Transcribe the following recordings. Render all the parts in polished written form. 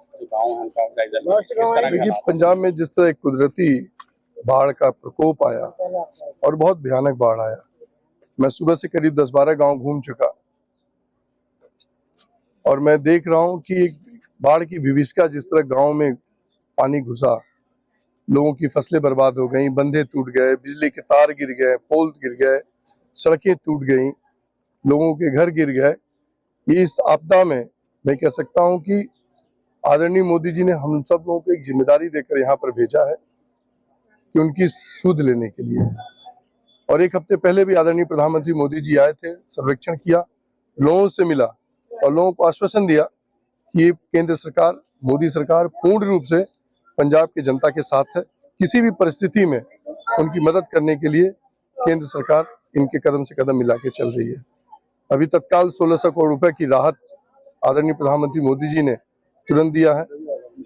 आसपास जो गाँव हैं उनका जायजा लें, किस तरह के देखिए, हालात? पंजाब में जिस तरह एक कुदरती बाढ़ का प्रकोप आया और बहुत भयानक बाढ़ आया, मैं सुबह से करीब 10-12 गांव घूम चुका और मैं देख रहा हूं कि एक बाढ़ की विभीषिका जिस तरह गांव में पानी घुसा, लोगों की फसलें बर्बाद हो गई, बंधे टूट गए, बिजली के तार गिर गए, पोल गिर गए, सड़कें टूट गई, लोगों के घर गिर गए। इस आपदा में मैं कह सकता हूं कि आदरणीय मोदी जी ने हम सब लोगों को एक जिम्मेदारी देकर यहाँ पर भेजा है कि उनकी सुध लेने के लिए। और एक हफ्ते पहले भी आदरणीय प्रधानमंत्री मोदी जी आए थे, सर्वेक्षण किया, लोगों से मिला और लोगों को आश्वासन दिया कि ये केंद्र सरकार, मोदी सरकार पूर्ण रूप से पंजाब की जनता के साथ है। किसी भी परिस्थिति में उनकी मदद करने के लिए केंद्र सरकार इनके कदम से कदम मिला के चल रही है। अभी तत्काल 1600 करोड़ रुपए की राहत आदरणीय प्रधानमंत्री मोदी जी ने तुरंत दिया है।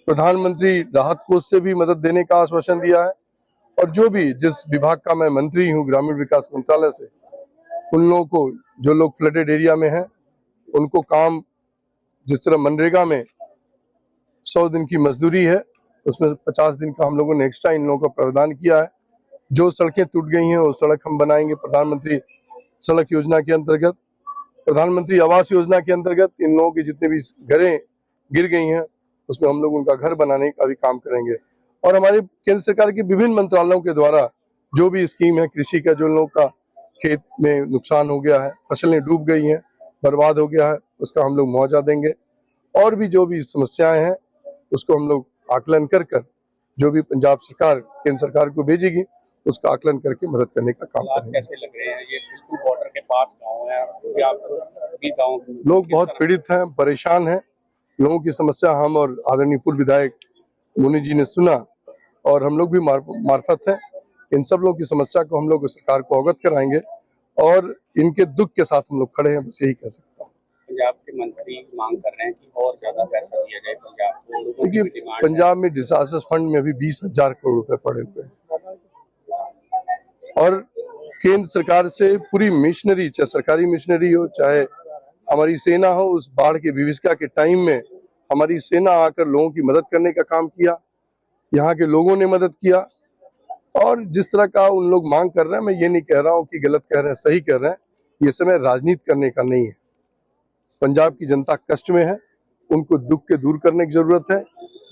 प्रधानमंत्री राहत कोष से भी मदद देने का आश्वासन दिया है और जो भी जिस विभाग का मैं मंत्री हूँ, ग्रामीण विकास मंत्रालय से, उन लोगों को, जो लोग फ्लडेड एरिया में हैं, उनको काम, जिस तरह मनरेगा में 100 दिन की मजदूरी है, उसमें 50 दिन का हम लोगों ने एक्स्ट्रा इन लोगों का प्रावधान किया है। जो सड़कें टूट गई हैं वो सड़क हम बनाएंगे प्रधानमंत्री सड़क योजना के अंतर्गत। प्रधानमंत्री आवास योजना के अंतर्गत इन लोगों की जितने भी घरें गिर गई हैं उसमें हम लोग उनका घर बनाने का भी काम करेंगे। और हमारे केंद्र सरकार के विभिन्न मंत्रालयों के द्वारा जो भी स्कीम है, कृषि का, जो लोगों का खेत में नुकसान हो गया है, फसलें डूब गई हैं, बर्बाद हो गया है, उसका हम लोग मुआवजा देंगे। और भी जो भी समस्याएं हैं उसको हम लोग आकलन कर जो भी पंजाब सरकार केंद्र सरकार को भेजेगी उसका आकलन करके मदद करने का काम करेंगे। कैसे लग रहे हैं? ये बिल्कुल बॉर्डर के पास गाँव है, भी गाँव लोग बहुत पीड़ित हैं, परेशान हैं। लोगों की समस्या हम और आदरणीय पूर्व विधायक मुनि जी ने सुना और हम लोग भी मार्फत हैं। इन सब लोगों की समस्या को हम लोग सरकार को अवगत कराएंगे और इनके दुख के साथ हम लोग खड़े हैं, बस यही कह सकता हूँ। पंजाब के मंत्री मांग कर रहे हैं कि और ज्यादा पैसा दिया जाए पंजाब को। देखिए, पंजाब में डिजास्टर फंड में अभी 20,000 करोड़ रुपए पड़े हुए हैं और केंद्र सरकार से पूरी मिशनरी, चाहे सरकारी मिशनरी हो, चाहे हमारी सेना हो, उस बाढ़ की विभीषिका के टाइम में हमारी सेना आकर लोगों की मदद करने का काम किया, यहाँ के लोगों ने मदद किया। और जिस तरह का उन लोग मांग कर रहे हैं, मैं ये नहीं कह रहा हूँ कि गलत कह रहे हैं, सही कह रहे हैं, ये समय राजनीति करने का नहीं है। पंजाब की जनता कष्ट में है, उनको दुख के दूर करने की जरूरत है।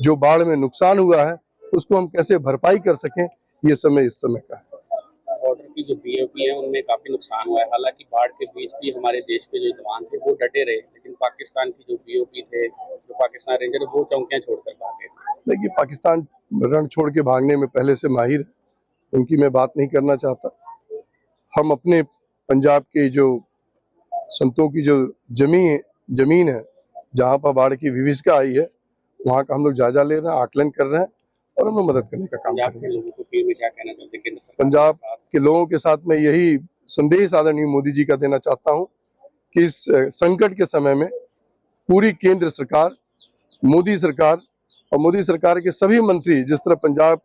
जो बाढ़ में नुकसान हुआ है उसको हम कैसे भरपाई कर सकें, ये समय इस समय का है। बॉर्डर की जो बीओपी है उनमें काफी नुकसान हुआ है। हालांकि बाढ़ के बीच भी हमारे देश के जो जवान थे वो डटे रहे, लेकिन पाकिस्तान की जो बीओपी थे, जो पाकिस्तान रेंजर, वो चौकियां छोड़कर भागे। देखिए, पाकिस्तान रण छोड़ के भागने में पहले से माहिर है, उनकी मैं बात नहीं करना चाहता। हम अपने पंजाब के जो संतों की जो जमीन है जहाँ पर बाढ़ की विभीषिका आई है, वहाँ का हम लोग जायजा ले रहे हैं, आकलन कर रहे हैं और हमें मदद करने का काम कर रहे हैं। क्या कहना चाहते हैं? पंजाब के लोगों के साथ मैं यही संदेश आदरणीय मोदी जी का देना चाहता हूँ कि इस संकट के समय में पूरी केंद्र सरकार, मोदी सरकार और मोदी सरकार के सभी मंत्री जिस तरह पंजाब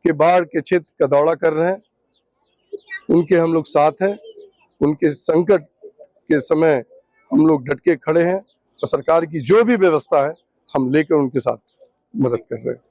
के बाढ़ के क्षेत्र का दौरा कर रहे हैं, उनके हम लोग साथ हैं। उनके संकट के समय हम लोग डट के खड़े हैं और सरकार की जो भी व्यवस्था है हम लेकर उनके साथ मदद कर रहे हैं।